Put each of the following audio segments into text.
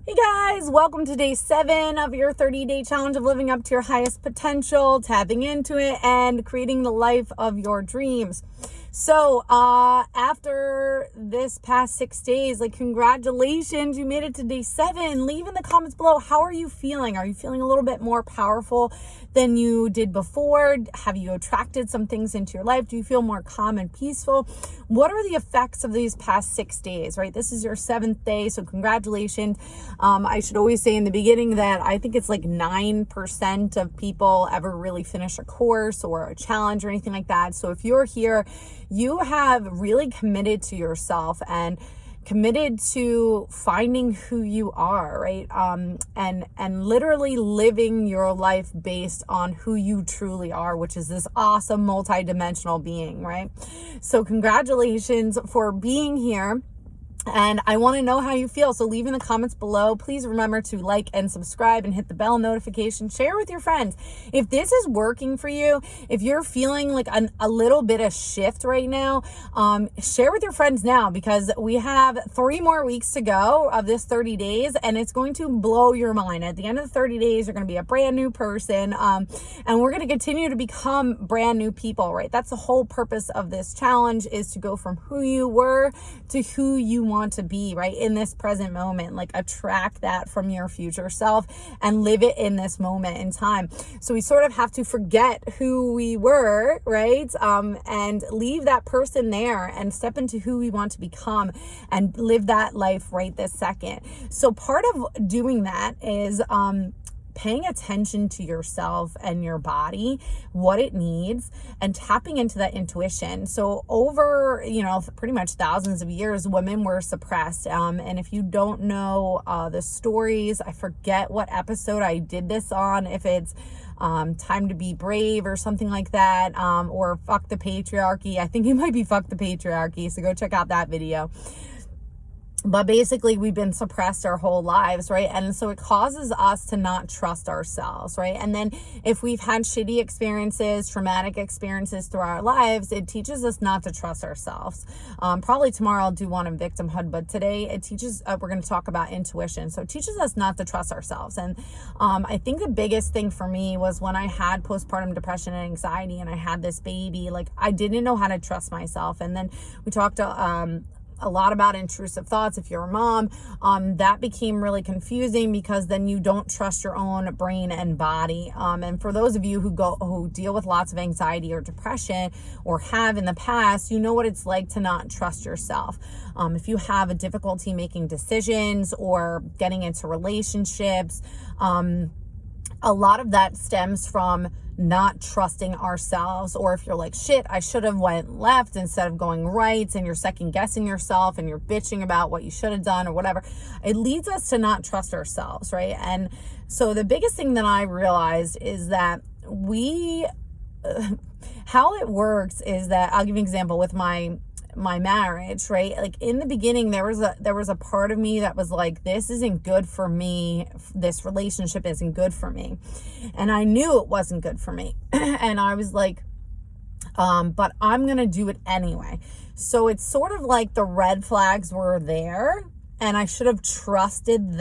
Hey guys, welcome to day 7 of your 30-day challenge of living up to your highest potential, tapping into it, and creating the life of your dreams. So after this past 6 days, congratulations, you made it to day 7. Leave in the comments below, how are you feeling? Are you feeling a little bit more powerful than you did before? Have you attracted some things into your life? Do you feel more calm and peaceful? What are the effects of these past 6 days, right? This is your 7th day, so congratulations. I should always say in the beginning that I think it's like 9% of people ever really finish a course or a challenge or anything like that. So if you're here, you have really committed to yourself and committed to finding who you are, right? And literally living your life based on who you truly are, which is this awesome multidimensional being, right? So congratulations for being here. And I want to know how you feel. So leave in the comments below. Please remember to like and subscribe and hit the bell notification. Share with your friends. If this is working for you, if you're feeling like a little bit of shift right now, share with your friends now, because we have 3 more weeks to go of this 30 days and it's going to blow your mind. At the end of the 30 days, you're going to be a brand new person. And we're going to continue to become brand new people, right? That's the whole purpose of this challenge, is to go from who you were to who you want to be, right, in this present moment. Like, attract that from your future self and live it in this moment in time. So we sort of have to forget who we were, right, and leave that person there and step into who we want to become and live that life right this second. So part of doing that is paying attention to yourself and your body, what it needs, and tapping into that intuition. So over, pretty much thousands of years, women were suppressed. And if you don't know the stories, I forget what episode I did this on, if it's Time to Be Brave or something like that, or Fuck the Patriarchy. I think it might be Fuck the Patriarchy, so go check out that video. But basically, we've been suppressed our whole lives, right? And so it causes us to not trust ourselves, right? And then if we've had shitty experiences, traumatic experiences through our lives, it teaches us not to trust ourselves. Probably tomorrow I'll do one on victimhood, but today it teaches, we're going to talk about intuition. So it teaches us not to trust ourselves. And I think the biggest thing for me was when I had postpartum depression and anxiety and I had this baby, I didn't know how to trust myself. And then we talked a lot about intrusive thoughts. If you're a mom, that became really confusing, because then you don't trust your own brain and body. And for those of you who deal with lots of anxiety or depression, or have in the past, you know what it's like to not trust yourself. If you have a difficulty making decisions or getting into relationships, a lot of that stems from not trusting ourselves. Or if you're like, shit, I should have went left instead of going right, and you're second guessing yourself and you're bitching about what you should have done or whatever, it leads us to not trust ourselves, right? And so the biggest thing that I realized is that how it works is that, I'll give you an example with my marriage, right? Like, in the beginning, there was a part of me that was like, this isn't good for me. This relationship isn't good for me. And I knew it wasn't good for me. And I was like, but I'm going to do it anyway. So it's sort of like the red flags were there, and I should have trusted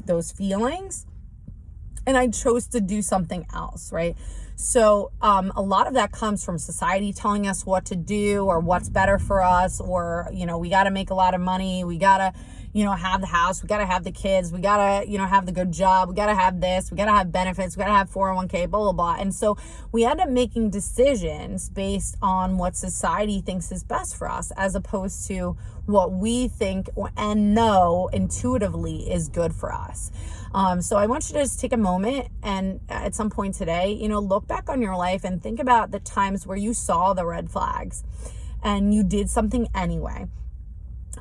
those feelings, and I chose to do something else, right? So a lot of that comes from society telling us what to do or what's better for us, or, we got to make a lot of money. We got to, have the house. We got to have the kids. We got to, have the good job. We got to have this. We got to have benefits. We got to have 401k, blah, blah, blah. And so we end up making decisions based on what society thinks is best for us, as opposed to what we think and know intuitively is good for us. So I want you to just take a moment and at some point today, look back on your life and think about the times where you saw the red flags and you did something anyway.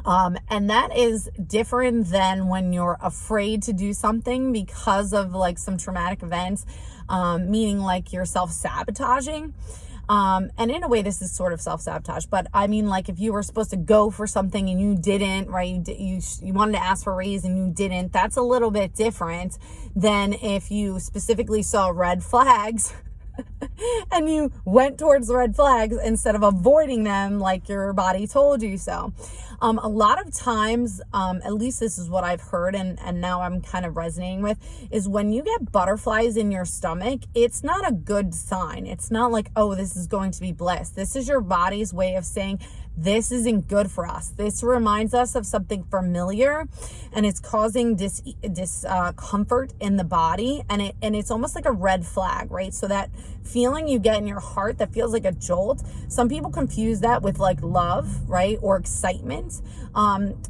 And that is different than when you're afraid to do something because of some traumatic events, meaning you're self-sabotaging. And in a way, this is sort of self-sabotage, but I mean, if you were supposed to go for something and you didn't, right? You wanted to ask for a raise and you didn't. That's a little bit different than if you specifically saw red flags and you went towards the red flags instead of avoiding them like your body told you so. A lot of times, at least this is what I've heard, and now I'm kind of resonating with, is when you get butterflies in your stomach, it's not a good sign. It's not like, oh, this is going to be bliss. This is your body's way of saying, this isn't good for us. This reminds us of something familiar, and it's causing discomfort in the body, and it's almost like a red flag, right? So that feeling you get in your heart that feels like a jolt, some people confuse that with like love, right? Or excitement.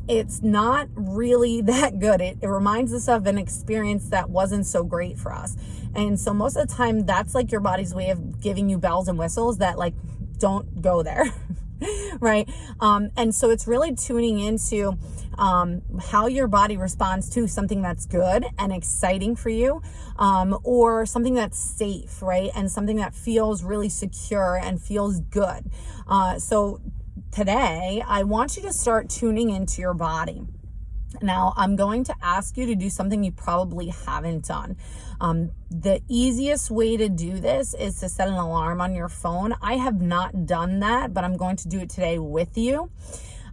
It's not really that good. It reminds us of an experience that wasn't so great for us. And so most of the time, that's like your body's way of giving you bells and whistles that like, don't go there. Right? And so it's really tuning into how your body responds to something that's good and exciting for you, or something that's safe, right? And something that feels really secure and feels good. So today, I want you to start tuning into your body. Now, I'm going to ask you to do something you probably haven't done. The easiest way to do this is to set an alarm on your phone. I have not done that, but I'm going to do it today with you.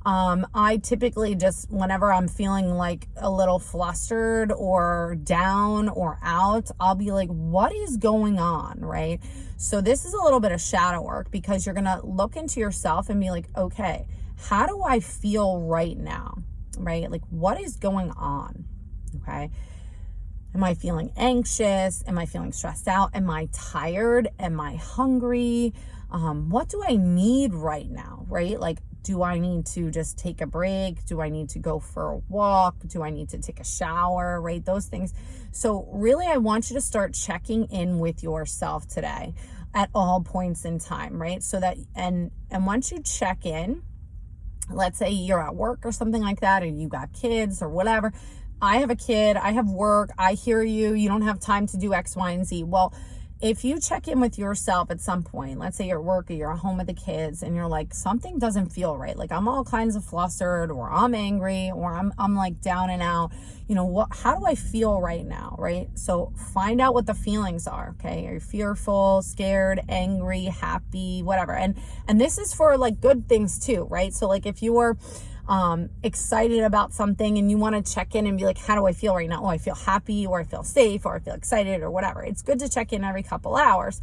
I typically just, whenever I'm feeling like a little flustered or down or out, I'll be like, what is going on, right? So this is a little bit of shadow work, because you're going to look into yourself and be like, okay, how do I feel right now? Right? Like, what is going on? Okay. Am I feeling anxious? Am I feeling stressed out? Am I tired? Am I hungry? What do I need right now? Right? Like, do I need to just take a break? Do I need to go for a walk? Do I need to take a shower? Right? Those things. So really, I want you to start checking in with yourself today at all points in time, right? So that, and once you check in, let's say you're at work or something like that, or you got kids or whatever. I have a kid, I have work, I hear you, you don't have time to do X, Y, and Z. Well, if you check in with yourself at some point, let's say you're at work or you're at home with the kids, and you're like, something doesn't feel right. Like, I'm all kinds of flustered, or I'm angry, or I'm like down and out. You know, how do I feel right now, right? So find out what the feelings are, okay? Are you fearful, scared, angry, happy, whatever? And this is for like good things too, right? So like, if you were excited about something and you want to check in and be like, how do I feel right now? Oh, I feel happy, or I feel safe, or I feel excited, or whatever. It's good to check in every couple hours.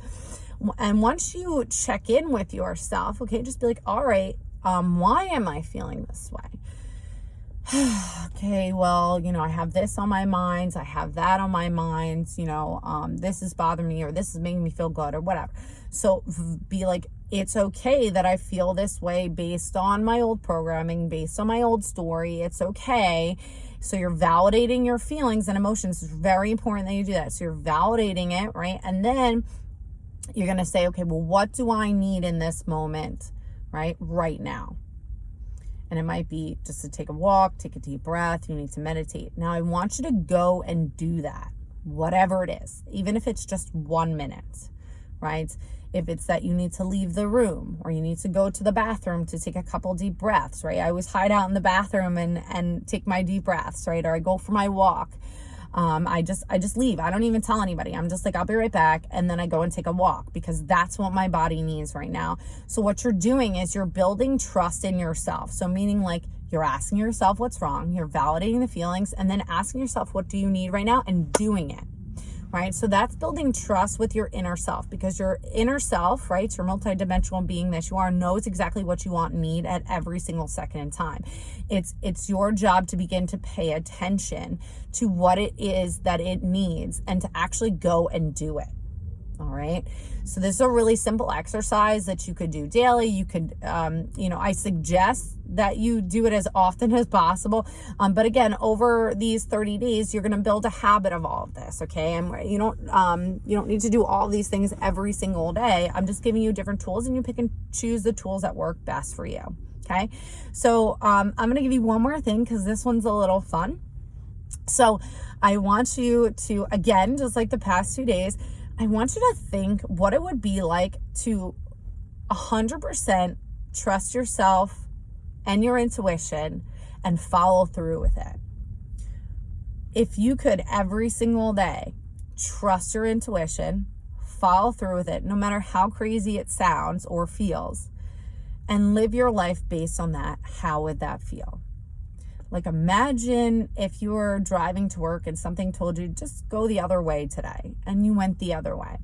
And once you check in with yourself, okay, just be like, all right, why am I feeling this way? Okay, well, you know, I have this on my mind, I have that on my mind, you know, this is bothering me, or this is making me feel good, or whatever. So be like, it's okay that I feel this way based on my old programming, based on my old story. It's okay. So you're validating your feelings and emotions. It's very important that you do that. So you're validating it, right? And then you're going to say, okay, well, what do I need in this moment, right now? And it might be just to take a walk, take a deep breath. You need to meditate. Now, I want you to go and do that, whatever it is, even if it's just 1 minute, right? If it's that you need to leave the room, or you need to go to the bathroom to take a couple deep breaths, right? I always hide out in the bathroom and take my deep breaths, right? Or I go for my walk. I just leave. I don't even tell anybody. I'm just like, I'll be right back. And then I go and take a walk, because that's what my body needs right now. So what you're doing is you're building trust in yourself. So meaning, like, you're asking yourself what's wrong, you're validating the feelings, and then asking yourself, what do you need right now, and doing it. Right? So that's building trust with your inner self, because your inner self, right, your multidimensional being that you are, knows exactly what you want and need at every single second in time. It's your job to begin to pay attention to what it is that it needs, and to actually go and do it. All right. So this is a really simple exercise that you could do daily. You could, I suggest that you do it as often as possible. But again, over these 30 days, you're going to build a habit of all of this. Okay. And you don't need to do all these things every single day. I'm just giving you different tools, and you pick and choose the tools that work best for you. Okay. So, I'm going to give you one more thing, because this one's a little fun. So I want you to, again, just like the past 2 days, I want you to think what it would be like to 100% trust yourself and your intuition and follow through with it. If you could every single day trust your intuition, follow through with it, no matter how crazy it sounds or feels, and live your life based on that, how would that feel? Like, imagine if you were driving to work and something told you, just go the other way today, and you went the other way.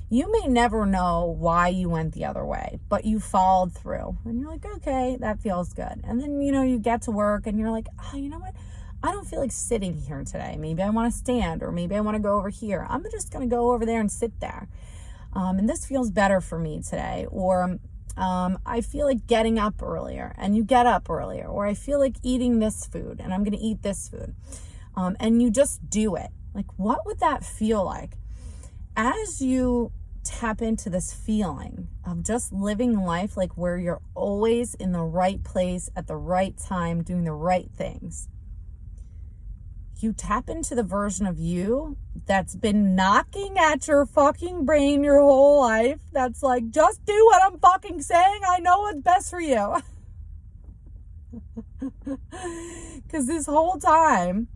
You may never know why you went the other way, but you followed through. And you're like, okay, that feels good. And then, you get to work and you're like, oh, you know what? I don't feel like sitting here today. Maybe I want to stand, or maybe I want to go over here. I'm just going to go over there and sit there. And this feels better for me today. Or I feel like getting up earlier, and you get up earlier. Or I feel like eating this food, and I'm going to eat this food. And you just do it. Like, what would that feel like? As you tap into this feeling of just living life like where you're always in the right place at the right time, doing the right things, you tap into the version of you that's been knocking at your fucking brain your whole life. That's like, just do what I'm fucking saying. I know what's best for you. Because this whole time,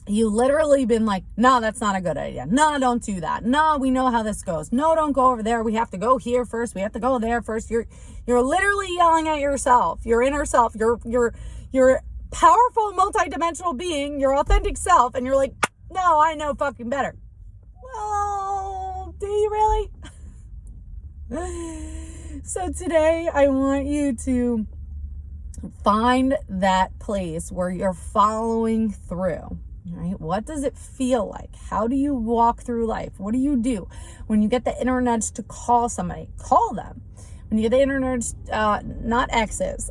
you literally been like, no, that's not a good idea. No, don't do that. No, we know how this goes. No, don't go over there. We have to go here first. We have to go there first. You're literally yelling at yourself, your inner self, your powerful multidimensional being, your authentic self, and you're like, no, I know fucking better. Well, do you really? So today I want you to find that place where you're following through. Right? What does it feel like? How do you walk through life? What do you do when you get the inner nudge to call somebody? Call them. When you get the inner nudge, not exes,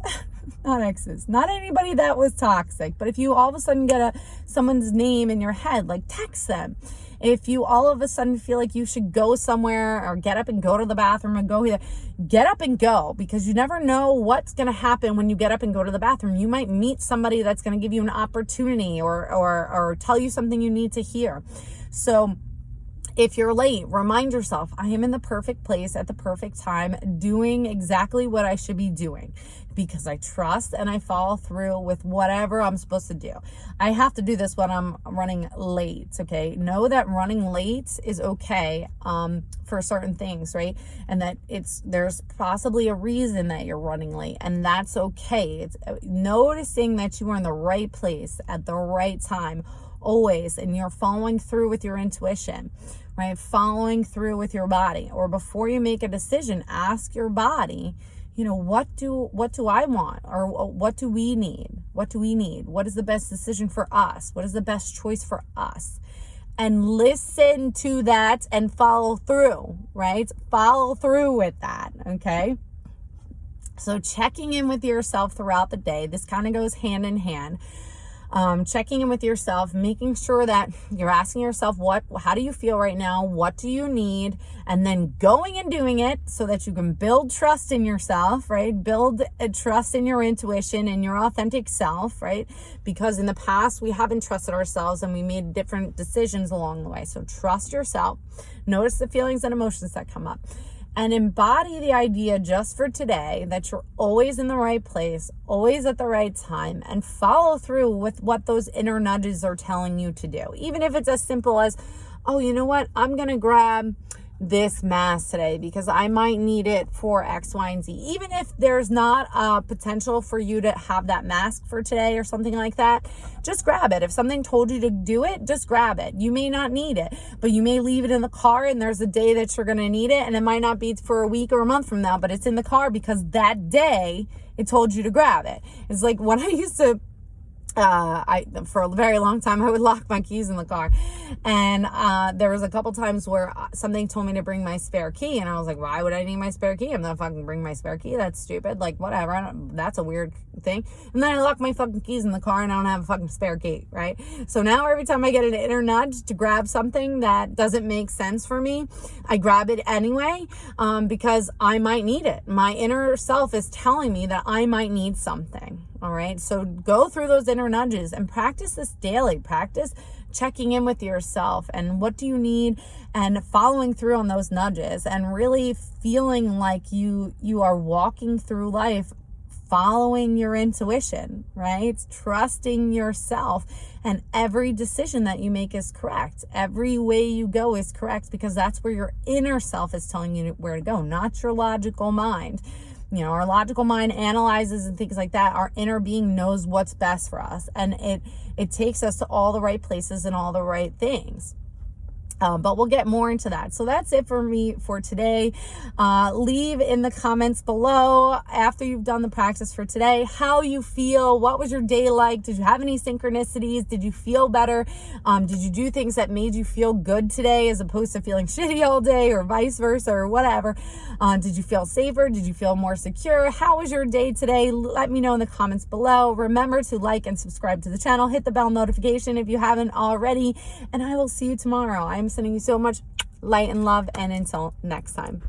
not anybody that was toxic, but if you all of a sudden get someone's name in your head, like, text them. If you all of a sudden feel like you should go somewhere or get up and go to the bathroom and go here, get up and go, because you never know what's going to happen when you get up and go to the bathroom. You might meet somebody that's going to give you an opportunity or tell you something you need to hear. So if you're late, remind yourself, I am in the perfect place at the perfect time, doing exactly what I should be doing, because I trust and I follow through with whatever I'm supposed to do. I have to do this when I'm running late, okay? Know that running late is okay for certain things, right? And that there's possibly a reason that you're running late, and that's okay. It's noticing that you are in the right place at the right time always, and you're following through with your intuition, right? Following through with your body. Or before you make a decision, ask your body, what do I want? Or what do we need? What do we need? What is the best decision for us? What is the best choice for us? And listen to that and follow through, right? Follow through with that, okay? So checking in with yourself throughout the day, this kind of goes hand in hand. Checking in with yourself, making sure that you're asking yourself, how do you feel right now? What do you need? And then going and doing it so that you can build trust in yourself, right? Build a trust in your intuition and your authentic self, right? Because in the past, we haven't trusted ourselves and we made different decisions along the way. So trust yourself, notice the feelings and emotions that come up. And embody the idea just for today that you're always in the right place, always at the right time, and follow through with what those inner nudges are telling you to do. Even if it's as simple as, oh, you know what? I'm going to grab this mask today because I might need it for X, Y, and Z. Even if there's not a potential for you to have that mask for today or something like that, just grab it. If something told you to do it, just grab it. You may not need it, but you may leave it in the car and there's a day that you're going to need it, and it might not be for a week or a month from now, but it's in the car because that day it told you to grab it. It's like when I used to for a very long time, I would lock my keys in the car. And there was a couple times where something told me to bring my spare key. And I was like, why would I need my spare key? I'm not fucking bring my spare key. That's stupid. Like, whatever. That's a weird thing. And then I lock my fucking keys in the car and I don't have a fucking spare key, right? So now every time I get an inner nudge to grab something that doesn't make sense for me, I grab it anyway because I might need it. My inner self is telling me that I might need something. All right. So go through those inner nudges and practice this daily. Practice checking in with yourself and what do you need, and following through on those nudges, and really feeling like you are walking through life following your intuition, right? Trusting yourself, and every decision that you make is correct. Every way you go is correct because that's where your inner self is telling you where to go, not your logical mind. our logical mind analyzes and things like that. Our inner being knows what's best for us, and it takes us to all the right places and all the right things. But we'll get more into that. So that's it for me for today. Leave in the comments below after you've done the practice for today, how you feel. What was your day like? Did you have any synchronicities? Did you feel better? Did you do things that made you feel good today as opposed to feeling shitty all day, or vice versa, or whatever? Did you feel safer? Did you feel more secure? How was your day today? Let me know in the comments below. Remember to like and subscribe to the channel. Hit the bell notification if you haven't already. And I will see you tomorrow. I'm sending you so much light and love, and until next time.